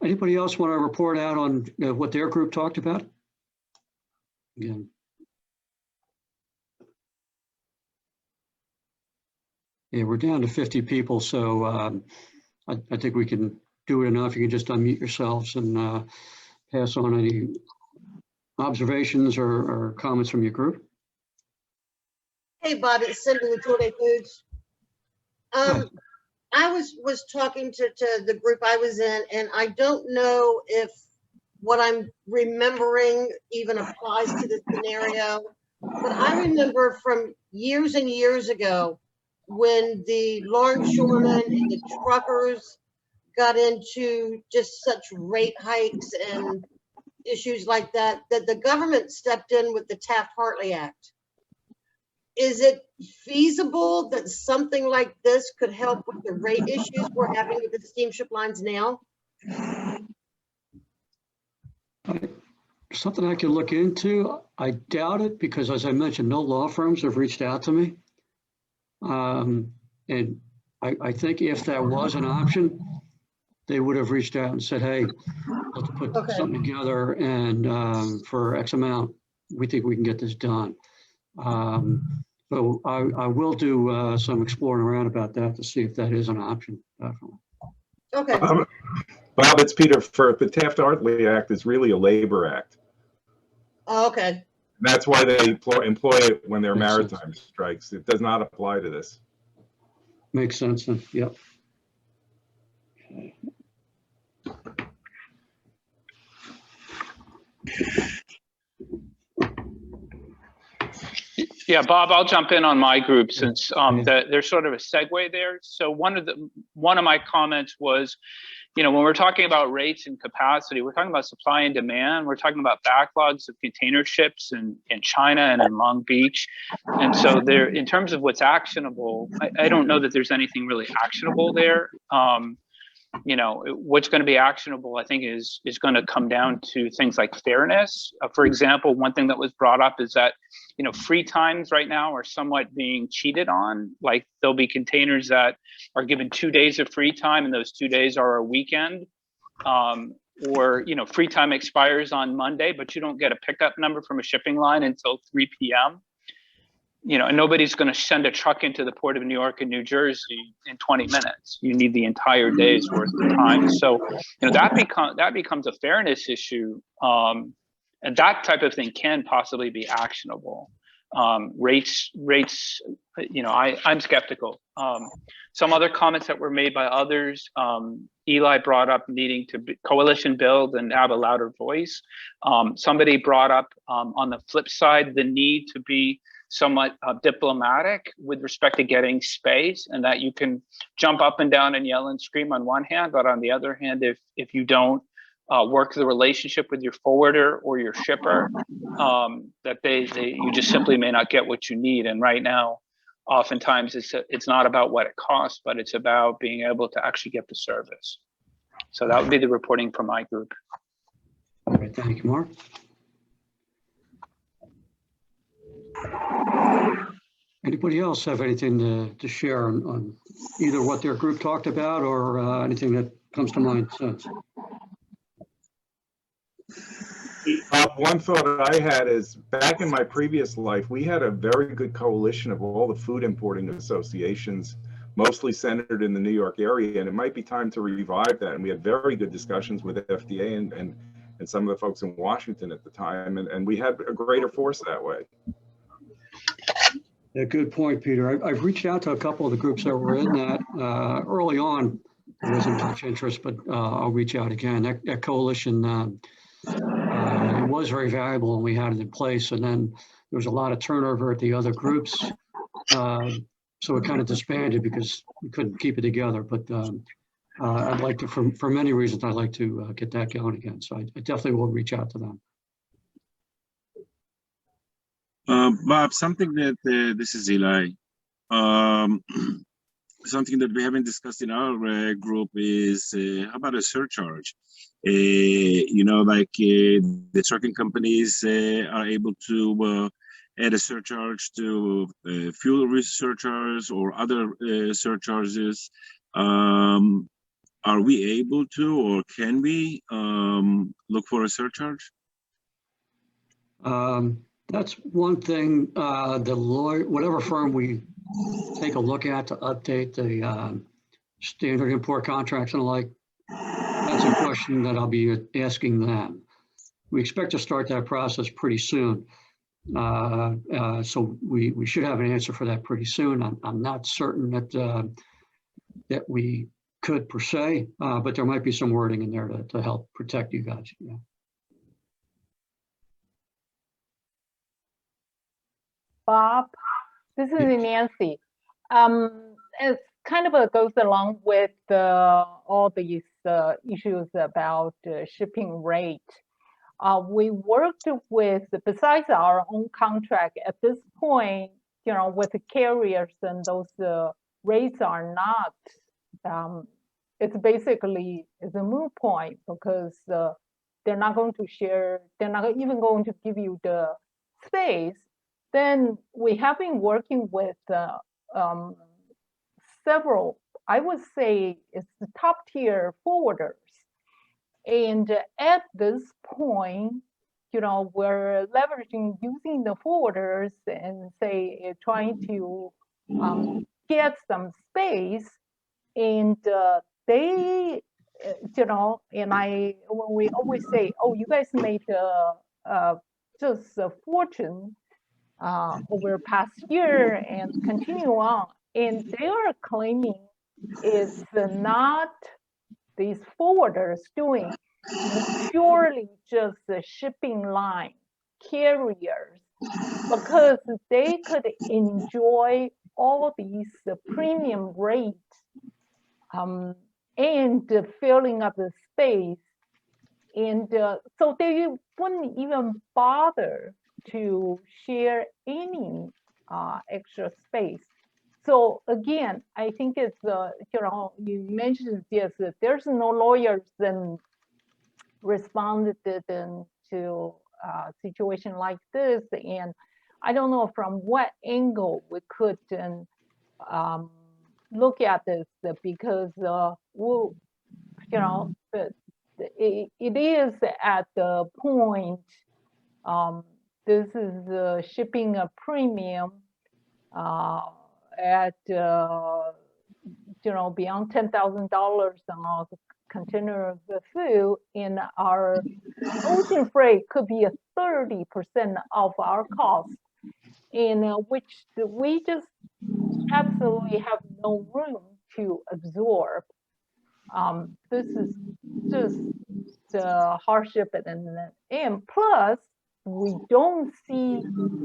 anybody else want to report out on what their group talked about? Again. Yeah, we're down to 50 people, so I think we can do it enough. You can just unmute yourselves and pass on any observations or comments from your group. Hey, Bob, it's Cindy with Tour de Foods. I was talking to the group I was in, and I don't know if what I'm remembering even applies to this scenario, but I remember from years and years ago when the longshoremen and the truckers got into just such rate hikes and issues like that, that the government stepped in with the Taft-Hartley Act. Is it feasible that something like this could help with the rate issues we're having with the steamship lines now? Something I could look into. I doubt it because, as I mentioned, no law firms have reached out to me. And I think if that was an option, they would have reached out and said, hey, let's put something together and for X amount, we think we can get this done. So I will do some exploring around about that to see if that is an option. Okay. Bob, it's Peter. For the Taft-Hartley Act is really a labor act. Oh, okay. That's why they employ it when there are maritime strikes. It does not apply to this. Makes sense then. Yep. Yeah, Bob, I'll jump in on my group since there's sort of a segue there. So one of my comments was, when we're talking about rates and capacity, we're talking about supply and demand. We're talking about backlogs of container ships in China and in Long Beach. And so there, in terms of what's actionable, I don't know that there's anything really actionable there. What's going to be actionable, I think, is going to come down to things like fairness. For example, one thing that was brought up is that, free times right now are somewhat being cheated on. Like there'll be containers that are given 2 days of free time and those 2 days are a weekend. Or, free time expires on Monday, but you don't get a pickup number from a shipping line until 3 p.m. And nobody's going to send a truck into the Port of New York and New Jersey in 20 minutes. You need the entire day's worth of time. So, that becomes a fairness issue. And that type of thing can possibly be actionable. Rates, I'm skeptical. Some other comments that were made by others, Eli brought up needing to coalition build and have a louder voice. Somebody brought up on the flip side, the need to be somewhat diplomatic with respect to getting space, and that you can jump up and down and yell and scream on one hand, but on the other hand, if you don't work the relationship with your forwarder or your shipper, that you just simply may not get what you need. And right now, oftentimes it's not about what it costs, but it's about being able to actually get the service. So that would be the reporting from my group. All right, thank you, Mark. Anybody else have anything to share on either what their group talked about or anything that comes to mind since? One thought I had is back in my previous life, we had a very good coalition of all the food importing associations, mostly centered in the New York area, and it might be time to revive that. And we had very good discussions with FDA and some of the folks in Washington at the time, and we had a greater force that way. Yeah, good point, Peter. I've reached out to a couple of the groups that were in that early on. There wasn't much interest, but I'll reach out again. That coalition, it was very valuable and we had it in place. And then there was a lot of turnover at the other groups. So it kind of disbanded because we couldn't keep it together. But I'd like to, for many reasons, I'd like to get that going again. So I definitely will reach out to them. Bob, something that, this is Eli, something that we haven't discussed in our group is how about a surcharge? You know, like the trucking companies are able to add a surcharge to fuel surcharges or other surcharges. Are we able to, or can we look for a surcharge? That's one thing, the lawyer, whatever firm we take a look at to update the standard import contracts and the like, that's a question that I'll be asking them. We expect to start that process pretty soon. So we should have an answer for that pretty soon. I'm not certain that that we could per se, but there might be some wording in there to help protect you guys. Yeah. Bob, this is Nancy. It's kind of goes along with all these issues about shipping rate. We worked with, besides our own contract at this point, you know, with the carriers, and those rates are not, it's basically it's a moot point because they're not going to share, they're not even going to give you the space. Then we have been working with several, I would say it's the top tier forwarders. And at this point, you know, we're leveraging using the forwarders and say trying to get some space. And they, you know, and when we always say, oh, you guys made just a fortune over past year and continue on. And they are claiming it's not these forwarders doing, purely just the shipping line carriers, because they could enjoy all these premium rates and filling up the space. And so they wouldn't even bother to share any extra space. So again, I think it's, you know, you mentioned yes, that there's no lawyers then responded then to a situation like this. And I don't know from what angle we could then look at this, because we'll, you know, it is at the point, this is shipping a premium at, you know, beyond $10,000 on the container of the food, in our ocean freight could be a 30% of our cost, in which we just absolutely have no room to absorb. This is just the hardship, and plus we don't see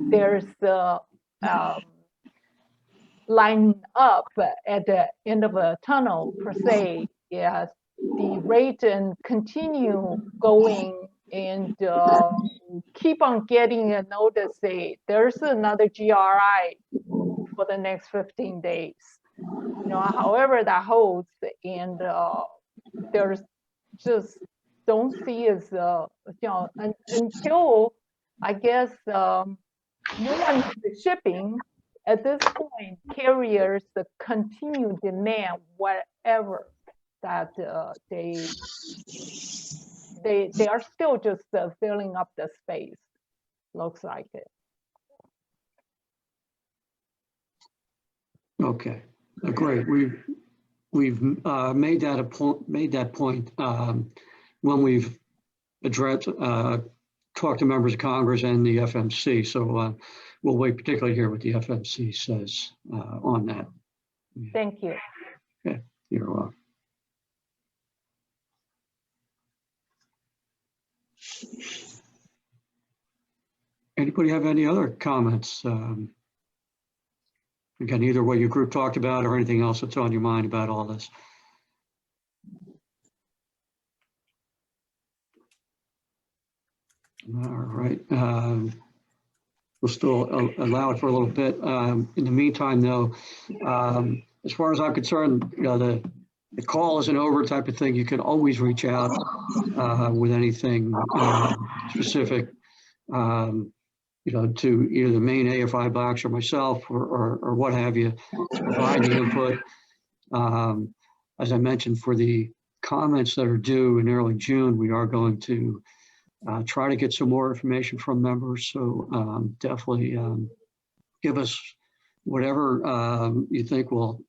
there's the line up at the end of a tunnel per se. Yes, the rate and continue going and keep on getting a notice say there's another GRI for the next 15 days. You know, however that holds, and there's just don't see as you know, until I guess no one is shipping. At this point, carriers continue demand whatever that they they are still just filling up the space. Looks like it. Okay, great. We've made that point when we've addressed talked to members of Congress and the FMC. So we'll wait particularly hear what the FMC says on that. Thank you. Okay, you're welcome. Anybody have any other comments? Again, either what your group talked about or anything else that's on your mind about all this. All right. We'll still allow it for a little bit. In the meantime, though, as far as I'm concerned, you know, the call isn't over type of thing. You can always reach out with anything specific, you know, to either the main AFI box or myself or what have you to provide the input. As I mentioned, for the comments that are due in early June, we are going to try to get some more information from members. So definitely give us whatever you think will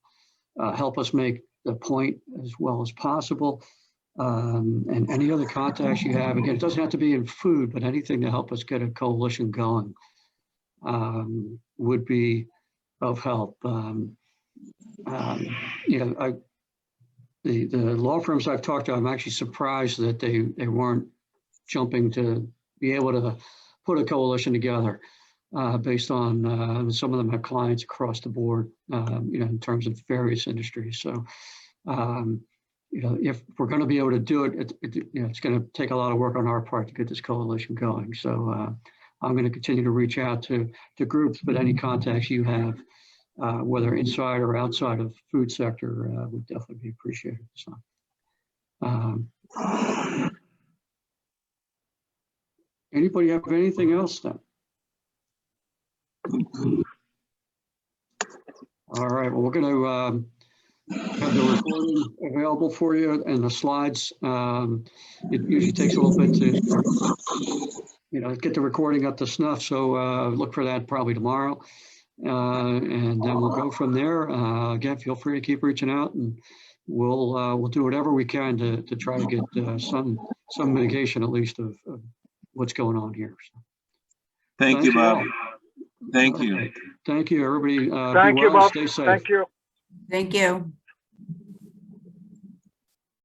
help us make the point as well as possible. And any other contacts you have, again, it doesn't have to be in food, but anything to help us get a coalition going would be of help. You know, the law firms I've talked to, I'm actually surprised that they weren't jumping to be able to put a coalition together based on some of them have clients across the board, you know, in terms of various industries. So, you know, if we're going to be able to do it, you know, it's going to take a lot of work on our part to get this coalition going. So I'm going to continue to reach out to groups, but any contacts you have, whether inside or outside of food sector, would definitely be appreciated. So, anybody have anything else then? All right, well, we're going to have the recording available for you and the slides. It usually takes a little bit to, you know, get the recording up to snuff. So look for that probably tomorrow. And then we'll go from there. Again, feel free to keep reaching out, and we'll do whatever we can to try to get some mitigation, at least, of what's going on here. So, Thank you, Bob. all. Thank Okay. you. Thank you, everybody. Thank Be you, well, Bob. stay safe. Thank you. Thank you.